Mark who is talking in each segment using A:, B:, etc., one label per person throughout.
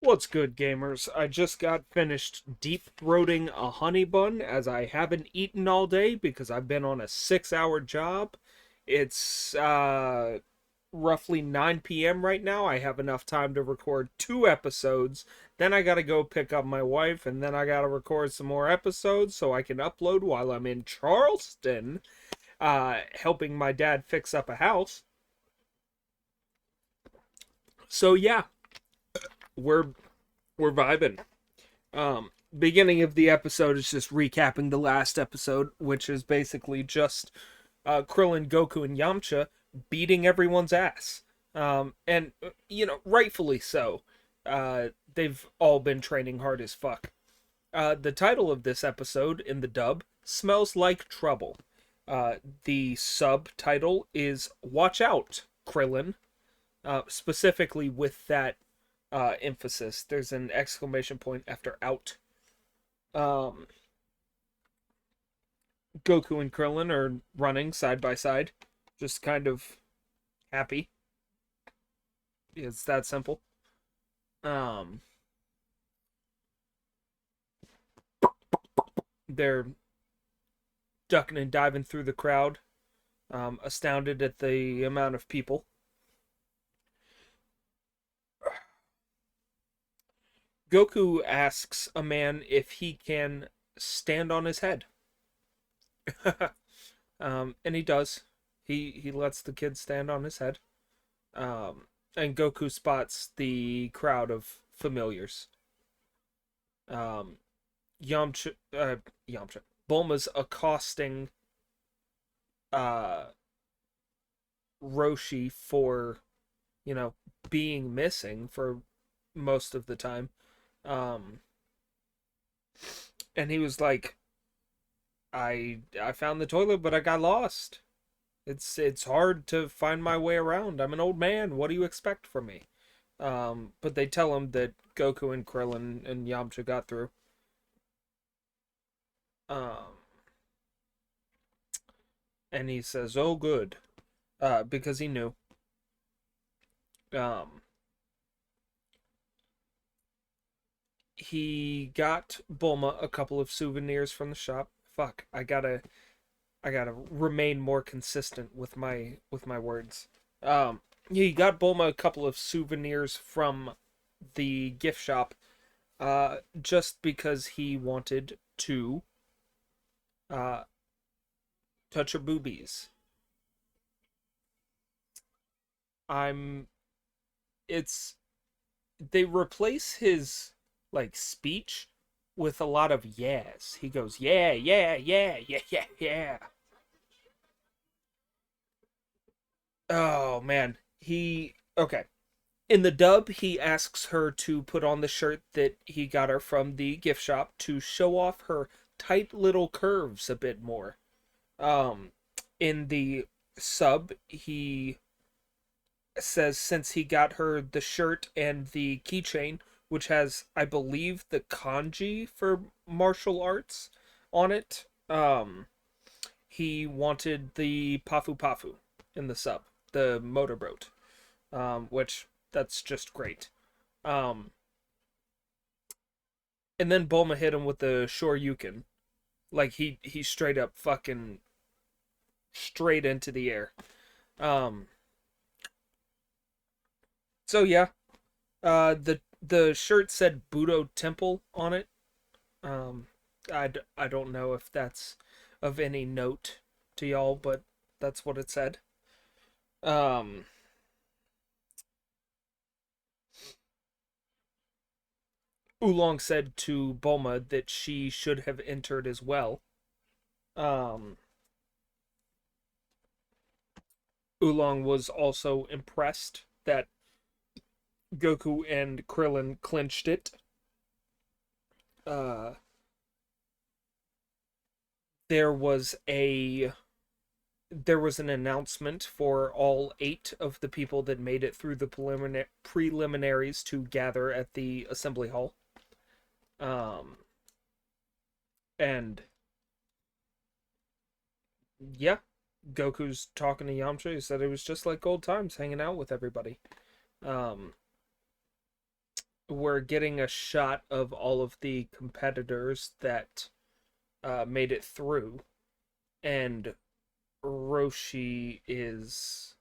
A: What's good, gamers? I just got finished deep throating a honey bun as I haven't eaten all day because I've been on a 6 hour job. It's roughly 9 p.m. right now. I have enough time to record 2 episodes. Then I gotta go pick up my wife, and then I gotta record some more episodes so I can upload while I'm in Charleston, helping my dad fix up a house. So yeah, we're we're vibing. Beginning of the episode is just recapping the last episode, which is basically just Krillin, Goku, and Yamcha beating everyone's ass. And rightfully so. They've all been training hard as fuck. The title of this episode in the dub, Smells Like Trouble. The subtitle is Watch Out, Krillin. Specifically with that emphasis. There's an exclamation point after out. Um, Goku and Krillin are running side by side, just kind of happy. It's that simple. Um, they're ducking and diving through the crowd, astounded at the amount of people. Goku asks a man if he can stand on his head. And he does. He lets the kid stand on his head. And Goku spots the crowd of familiars. Um, Yamcha, Bulma's accosting uh, Roshi for, being missing for most of the time. Um, and he was like, I found the toilet, but I got lost. It's hard to find my way around. I'm an old man. What do you expect from me? But they tell him that Goku and Krillin and Yamcha got through. Um, and he says, "Oh, good," because he knew. Um, he got Bulma a couple of souvenirs from the shop. Fuck, I gotta remain more consistent with my words. He got Bulma a couple of souvenirs from the gift shop, just because he wanted to uh, touch her boobies. I'm. It's they replace his like speech with a lot of yes. He goes yeah, yeah, yeah, yeah, yeah, yeah. Oh man, he okay. In the dub, he asks her to put on the shirt that he got her from the gift shop to show off her tight little curves a bit more. Um, in the sub, he says since he got her the shirt and the keychain, which has, I believe, the kanji for martial arts on it, he wanted the Pafu Pafu in the sub, the motorboat, which that's just great. Um, and then Bulma hit him with the Shoryuken, like he straight up fucking straight into the air. Um, so yeah, the shirt said Budo Temple on it. Um, I don't know if that's of any note to y'all, but that's what it said. Um, Oolong said to Bulma that she should have entered as well. Um, Oolong was also impressed that Goku and Krillin clinched it. Uh, there was a there was an announcement for all 8 of the people that made it through the preliminaries to gather at the assembly hall. Um, and yeah, Goku's talking to Yamcha. He said it was just like old times hanging out with everybody. Um, we're getting a shot of all of the competitors that made it through, and Roshi is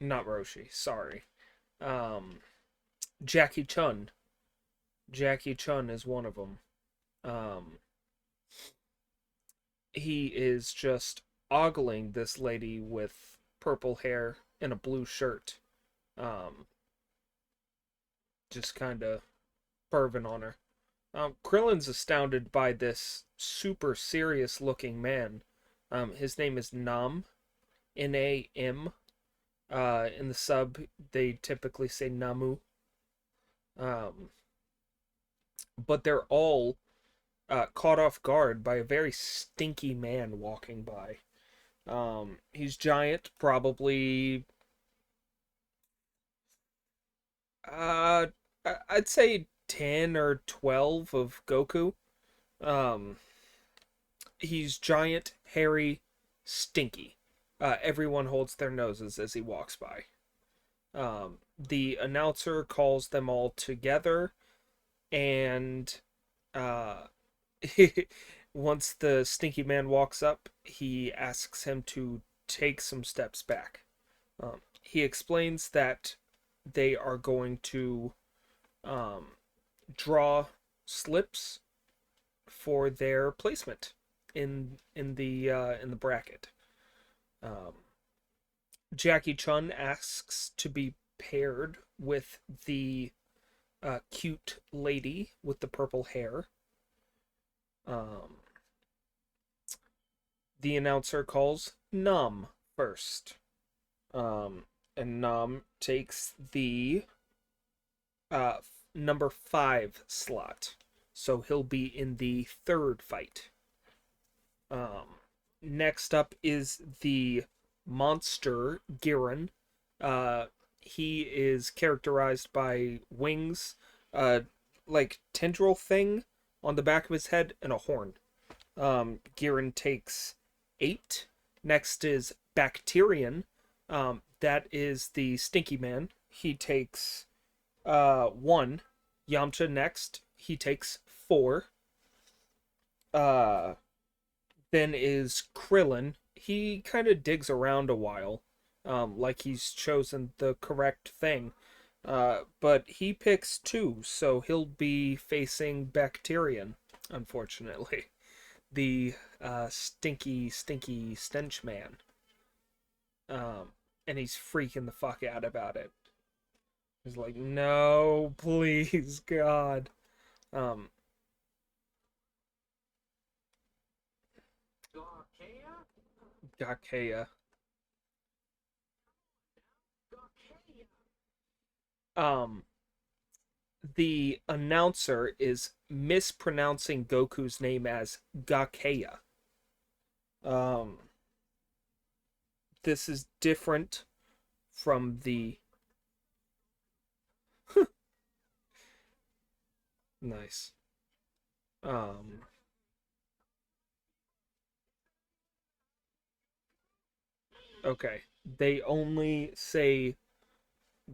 A: not Roshi, sorry. Um, Jackie Chun. Jackie Chun is one of them. Um, he is just ogling this lady with purple hair and a blue shirt. Um, just kind of perving on her. Krillin's astounded by this super serious looking man. His name is Nam, Nam. In the sub, they typically say Namu. Um, but they're all caught off guard by a very stinky man walking by. He's giant, probably. Uh, I'd say 10 or 12 of Goku. Um, he's giant, hairy, stinky. Everyone holds their noses as he walks by. The announcer calls them all together, and uh, once the stinky man walks up, he asks him to take some steps back. He explains that they are going to um, draw slips for their placement in the bracket. Um, Jackie Chun asks to be paired with the cute lady with the purple hair. Um, the announcer calls Nam first. And Nam takes the uh, number 5 slot. So he'll be in the third fight. Next up is the monster Giran. He is characterized by wings, like tendril thing on the back of his head, and a horn. Giran takes 8. Next is Bacterian. That is the stinky man. He takes 1. Yamcha next. He takes 4. Then is Krillin. He kind of digs around a while, like he's chosen the correct thing. But he picks 2, so he'll be facing Bacterian, unfortunately. The stinky stench man. And he's freaking the fuck out about it. He's like, no, please, God. Um, Gakeya. Um, the announcer is mispronouncing Goku's name as Gakeya. Um, this is different from the nice. Um, okay. They only say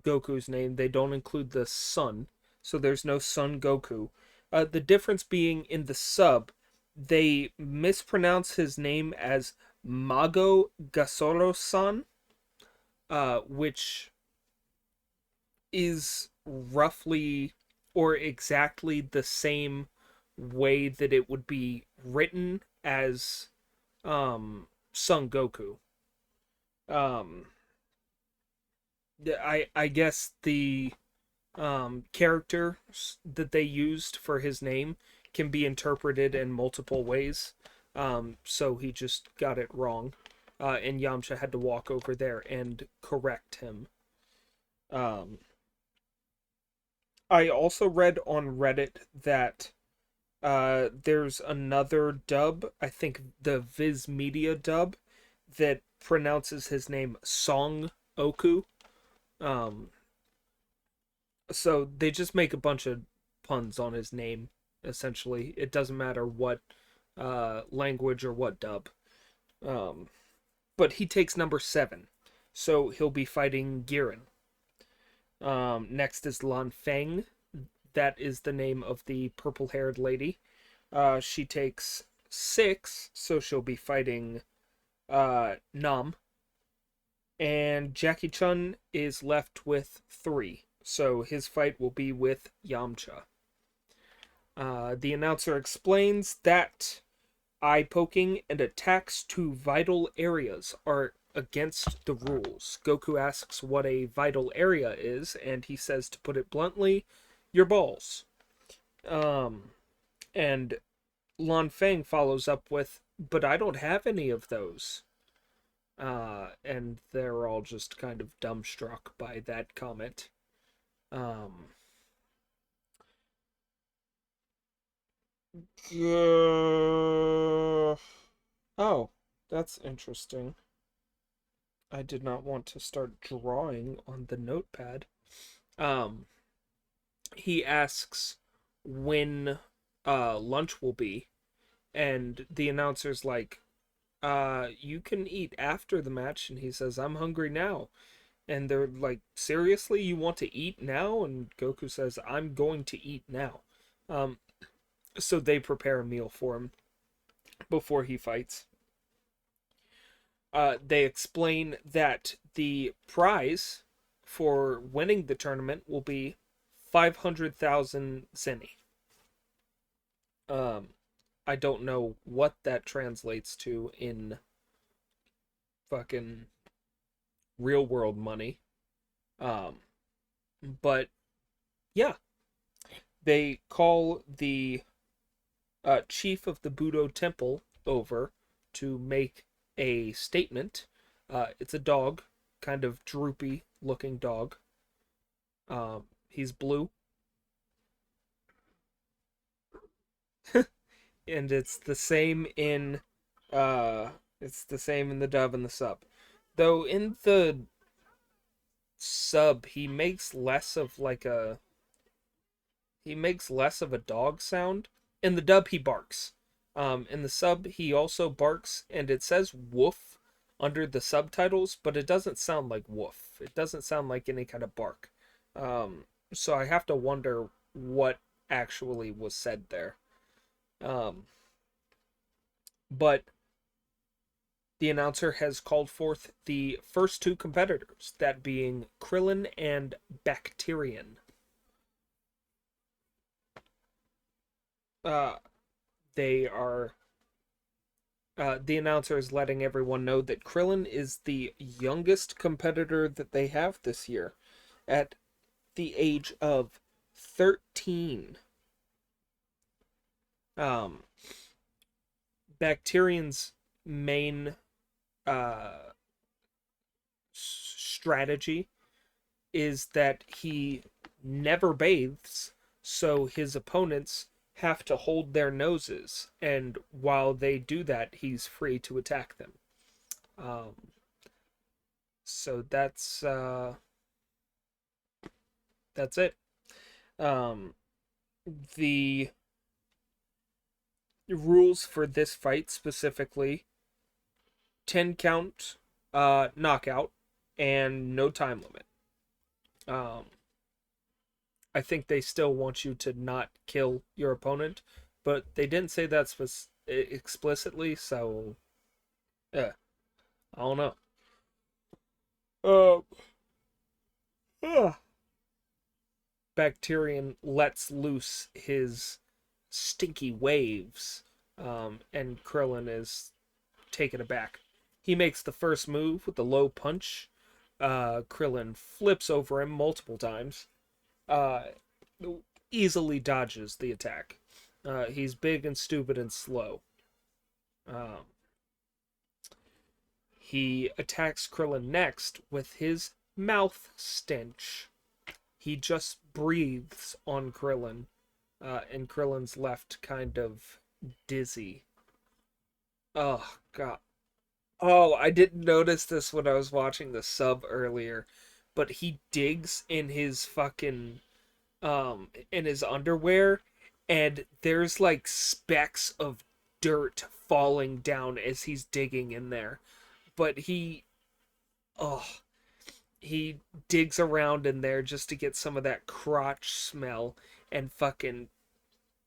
A: Goku's name. They don't include the Son, so there's no Son Goku. The difference being in the sub, they mispronounce his name as Mago Gasoro-san, which is roughly or exactly the same way that it would be written as Son Goku. Um, I guess the characters that they used for his name can be interpreted in multiple ways. So he just got it wrong. And Yamcha had to walk over there and correct him. I also read on Reddit that there's another dub, I think the Viz Media dub, that pronounces his name Song Oku. Um, so they just make a bunch of puns on his name, essentially. It doesn't matter what language or what dub. Um, but he takes number 7, so he'll be fighting Giran. Next is Lan Feng. that is the name of the purple-haired lady. She takes 6, so she'll be fighting Nam. And Jackie Chun is left with 3, so his fight will be with Yamcha. The announcer explains that eye poking and attacks to vital areas are against the rules. Goku asks what a vital area is, and he says, to put it bluntly, your balls. And Lan Feng follows up with, but I don't have any of those. And they're all just kind of dumbstruck by that comment. Oh, that's interesting. I did not want to start drawing on the notepad. He asks when lunch will be, and the announcer's like, you can eat after the match, and he says, I'm hungry now. And they're like, seriously, you want to eat now? And Goku says, I'm going to eat now. So they prepare a meal for him before he fights. They explain that the prize for winning the tournament will be 500,000 zenny. I don't know what that translates to in fucking real world money. But yeah, they call the chief of the Budo temple over to make a statement. It's a dog, kind of droopy looking dog. He's blue. And it's the same in the dub and the sub. Though in the sub he makes less of a dog sound. In the dub he barks. In the sub he also barks, and it says woof under the subtitles, but it doesn't sound like woof. It doesn't sound like any kind of bark. So I have to wonder what actually was said there. But the announcer has called forth the first 2 competitors, that being Krillin and Bacterian. The announcer is letting everyone know that Krillin is the youngest competitor that they have this year, at the age of 13. Bacterian's main strategy is that he never bathes, so his opponents have to hold their noses, and while they do that, he's free to attack them. So that's it. The rules for this fight specifically: 10 count, knockout, and no time limit. I think they still want you to not kill your opponent, but they didn't say that explicitly, so I don't know. Bacterian lets loose his stinky waves, and Krillin is taken aback. He makes the first move with the low punch. Krillin flips over him multiple times. Easily dodges the attack. He's big and stupid and slow. He attacks Krillin next with his mouth stench. He just breathes on Krillin, and Krillin's left kind of dizzy. Oh, God. Oh, I didn't notice this when I was watching the sub earlier, but he digs in his fucking, in his underwear, and there's like specks of dirt falling down as he's digging in there. But he digs around in there just to get some of that crotch smell, and fucking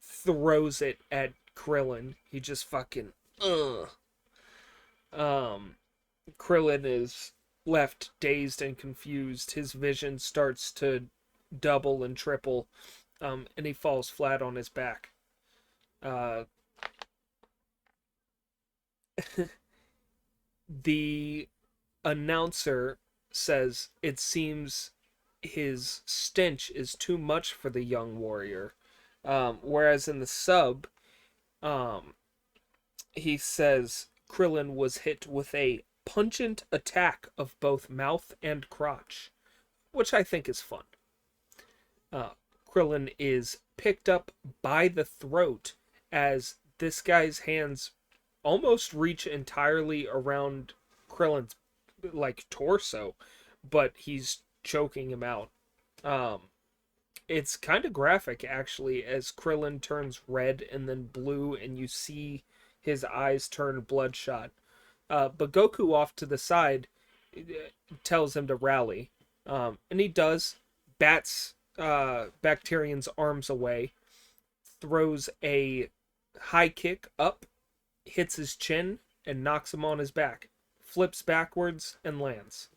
A: throws it at Krillin. He just fucking um Krillin is left dazed and confused. His vision starts to double and triple, and he falls flat on his back. Uh, the announcer says it seems his stench is too much for the young warrior. Whereas in the sub, um, he says Krillin was hit with a pungent attack of both mouth and crotch, which I think is fun. Uh, Krillin is picked up by the throat as this guy's hands almost reach entirely around Krillin's like torso, but he's choking him out. Um, it's kind of graphic actually, as Krillin turns red and then blue, and you see his eyes turn bloodshot. But Goku off to the side tells him to rally, and he does. Bats Bacterian's arms away, throws a high kick up, hits his chin, and knocks him on his back. Flips backwards and lands.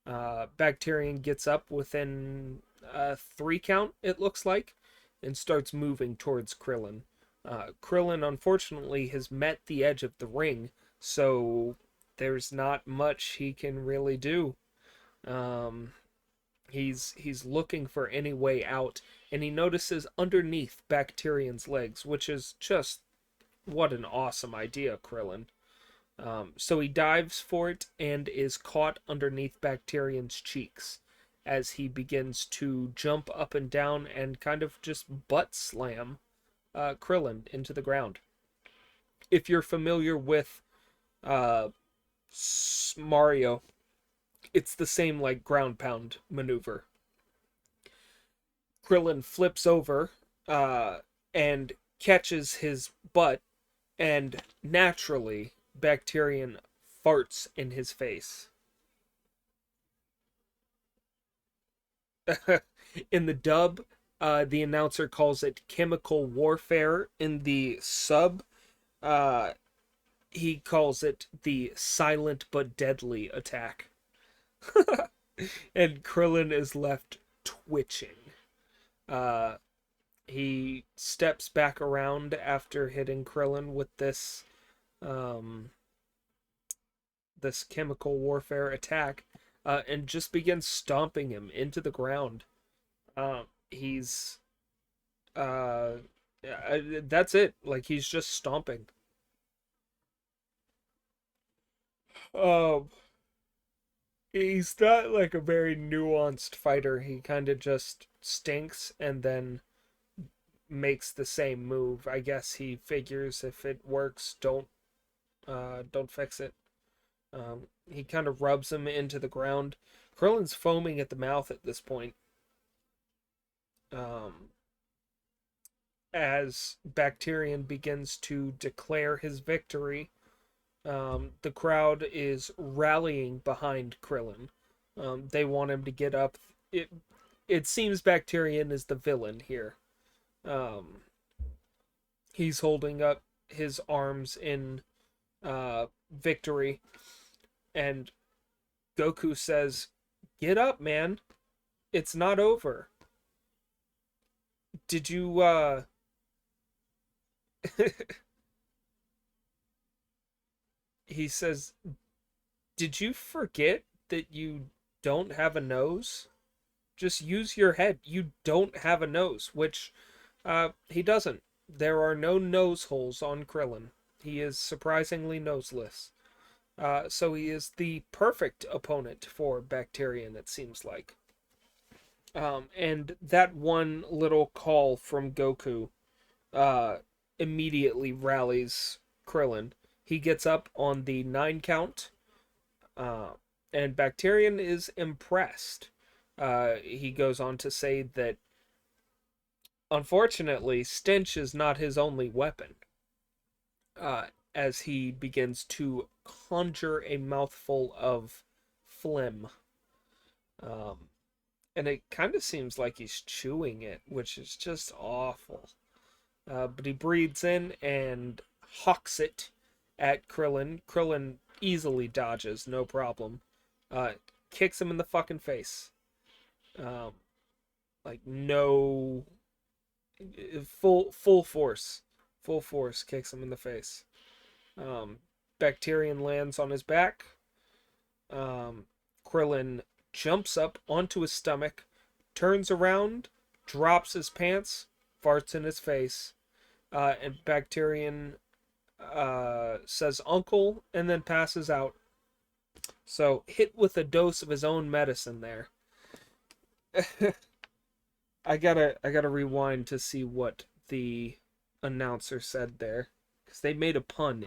A: Bacterian gets up within a 3 count, it looks like, and starts moving towards Krillin. Krillin, unfortunately, has met the edge of the ring, so there's not much he can really do. He's looking for any way out, and he notices underneath Bacterian's legs, which is just what an awesome idea, Krillin. So he dives for it and is caught underneath Bacterian's cheeks as he begins to jump up and down and kind of just butt slam Krillin into the ground. If you're familiar with Mario, it's the same like ground pound maneuver. Krillin flips over and catches his butt, and naturally Bacterian farts in his face. In the dub, the announcer calls it chemical warfare. In the sub, he calls it the silent but deadly attack. And Krillin is left twitching. He steps back around after hitting Krillin with this chemical warfare attack, and just begins stomping him into the ground. He's that's it. Like, he's just stomping. Um, he's not like a very nuanced fighter. He kind of just stinks and then makes the same move. I guess he figures if it works, don't fix it. He kind of rubs him into the ground. Krillin's foaming at the mouth at this point. As Bacterian begins to declare his victory, the crowd is rallying behind Krillin. They want him to get up. It seems Bacterian is the villain here. He's holding up his arms in victory, and Goku says, "Get up, man. It's not over. Did you he says, "Did you forget that you don't have a nose? Just use your head. You don't have a nose," which he doesn't. There are no nose holes on Krillin. He is surprisingly noseless. So he is the perfect opponent for Bacterian, it seems like. And that one little call from Goku immediately rallies Krillin. He gets up on the 9 count, and Bacterian is impressed. He goes on to say that, unfortunately, stench is not his only weapon. As he begins to conjure a mouthful of phlegm. and it kind of seems like he's chewing it, which is just awful. But he breathes in and hawks it at Krillin. Krillin easily dodges, no problem. Uh, Kicks him in the fucking face. Um, like no, full force, full force kicks him in the face. Um, Bacterian lands on his back. Um, Krillin jumps up onto his stomach, turns around, drops his pants, farts in his face, and Bacterian says uncle and then passes out. So hit with a dose of his own medicine there. I gotta rewind to see what the announcer said there, because they made a pun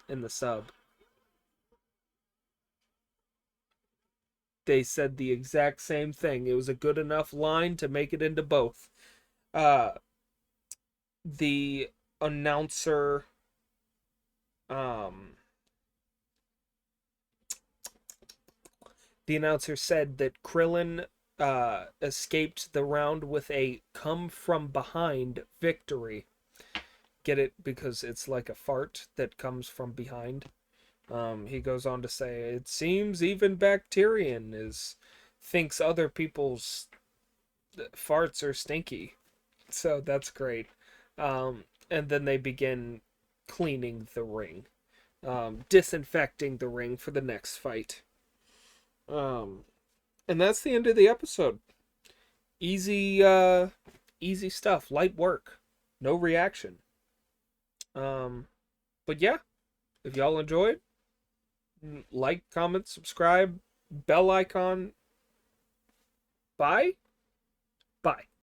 A: in the sub. They said the exact same thing. It was a good enough line to make it into both. Uh, the announcer, um, the announcer said that Krillin escaped the round with a come from behind victory. Get it? Because it's like a fart that comes from behind. He goes on to say, it seems even Bacterian is thinks other people's farts are stinky. So that's great. And then they begin cleaning the ring, disinfecting the ring for the next fight. Um, and that's the end of the episode. Easy, easy stuff. Light work. No reaction. Um, but yeah, if y'all enjoyed, like, comment, subscribe, bell icon. Bye.